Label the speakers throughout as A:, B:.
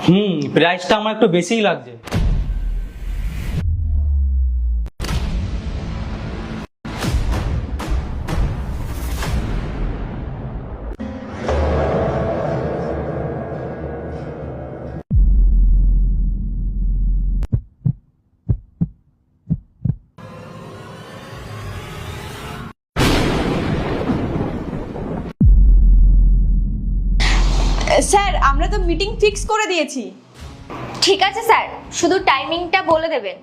A: প্রাইসটা আমার একটু বেশিই লাগছে।
B: স্যার আমরা তো মিটিং ফিক্স করে দিয়েছি।
C: ঠিক আছে স্যার, শুধু টাইমিংটা বলে দেবেন।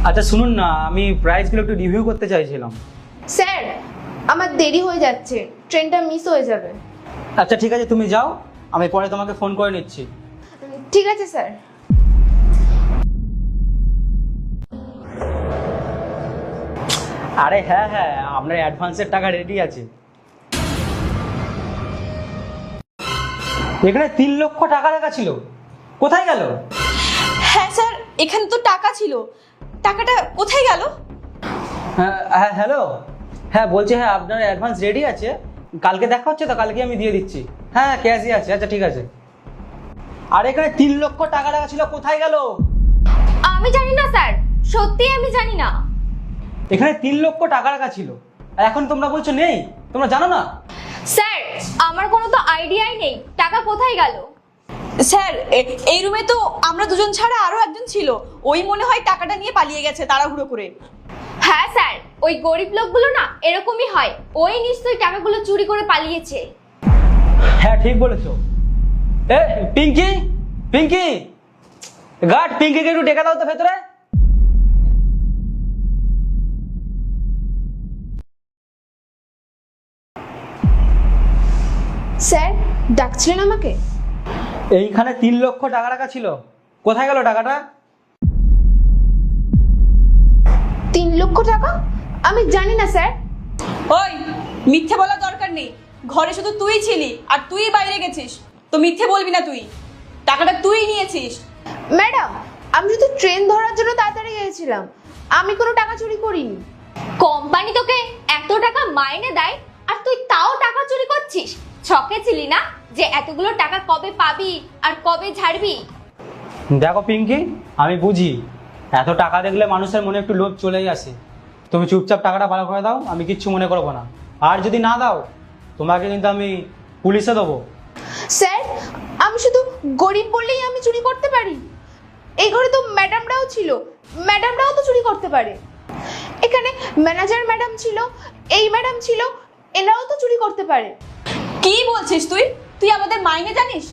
A: আচ্ছা শুনুন না, আমি প্রাইসগুলো একটু রিভিউ করতে চাইছিলাম।
D: স্যার আমার দেরি হয়ে যাচ্ছে, ট্রেনটা মিস হয়ে যাবে।
A: আচ্ছা ঠিক আছে, তুমি যাও, আমি পরে তোমাকে ফোন করে নিচ্ছি।
D: ঠিক আছে স্যার।
A: আরে হ্যাঁ হ্যাঁ, আপনার অ্যাডভান্সের টাকা রেডি আছে। এখানে 3 লক্ষ টাকা রাখা ছিল, কোথায় গেল?
B: হ্যাঁ স্যার, এখানে তো টাকা ছিল, টাকাটা কোথায় গেল?
A: হ্যাঁ হ্যালো, হ্যাঁ বলছি, হ্যাঁ আপনার অ্যাডভান্স রেডি আছে, কালকে দেখা হচ্ছে তো, কালকে আমি দিয়ে দিচ্ছি। হ্যাঁ ক্যাশই আছে। আচ্ছা ঠিক আছে। আর এখানে 3 লক্ষ টাকা রাখা ছিল, কোথায় গেল?
C: আমি জানি না স্যার, সত্যি আমি জানি না।
A: এখানে 3 লক্ষ টাকা রাখা ছিল, আর এখন তোমরা বলছো নেই, তোমরা জানো না?
C: স্যার আমার কোনো তো আইডিয়াই নেই টাকা কোথায় গেল।
B: স্যার এই রুমে তো আমরা দুজন ছাড়া আরো একজন ছিল, ওই মনে হয় টাকাটা নিয়ে পালিয়ে গেছে তাড়াহুড়ো করে।
C: হ্যাঁ স্যার, ওই গরিব লোকগুলো না এরকমই হয়, ওই নিশ্চয়ই টাকাগুলো চুরি করে পালিয়েছে।
A: হ্যাঁ ঠিক বলেছো। এ পিঙ্কি, পিঙ্কি গার্ড, পিঙ্কিকে একটু ডেকে দাও তো ভেতরে।
D: স্যার ডাকছিলেন আমাকে?
A: এইখানে 3 লক্ষ টাকা রাখা ছিল, কোথায় গেল টাকাটা?
D: 3 লক্ষ টাকা? আমি জানি না স্যার।
B: ওই মিথ্যে বলার দরকার নেই, ঘরে শুধু তুই ছিলি আর তুই বাইরে গেছিস, তো মিথ্যে বলবি না। তুই টাকাটা তুই নিয়েছিস।
D: ম্যাডাম আমি শুধু ট্রেন ধরার জন্য তাড়াতাড়ি গিয়েছিলাম, আমি কোনো টাকা চুরি করিনি।
C: কোম্পানি তোকে এত টাকা মাইনে দেয় আর তুই তাও টাকা চুরি করছিস? ছকে ছিলি না যে এতগুলো টাকা কবে পাবি আর কবে ছাড়বি?
A: দেখো পিঙ্কি, আমি বুঝি এত টাকা দেখলে মানুষের মনে একটু লোভ চলেই আসে। তুমি চুপচাপ টাকাটা ভালো করে দাও, আমি কিচ্ছু মনে করবো না। আর যদি না দাও, তোমাকে কিন্তু আমি পুলিশে দেবো।
D: স্যার আমি শুধু গরিব বললেই আমি চুরি করতে পারি? এই ঘরে তো ম্যাডামরাও ছিল, ম্যাডামরাও তো চুরি করতে পারে। এখানে ম্যানেজার ম্যাডাম ছিল, এই ম্যাডাম ছিল, এনারাও তো চুরি করতে পারে।
B: কি বলছিস তুই? তুই আমাদের মাইনে জানিস?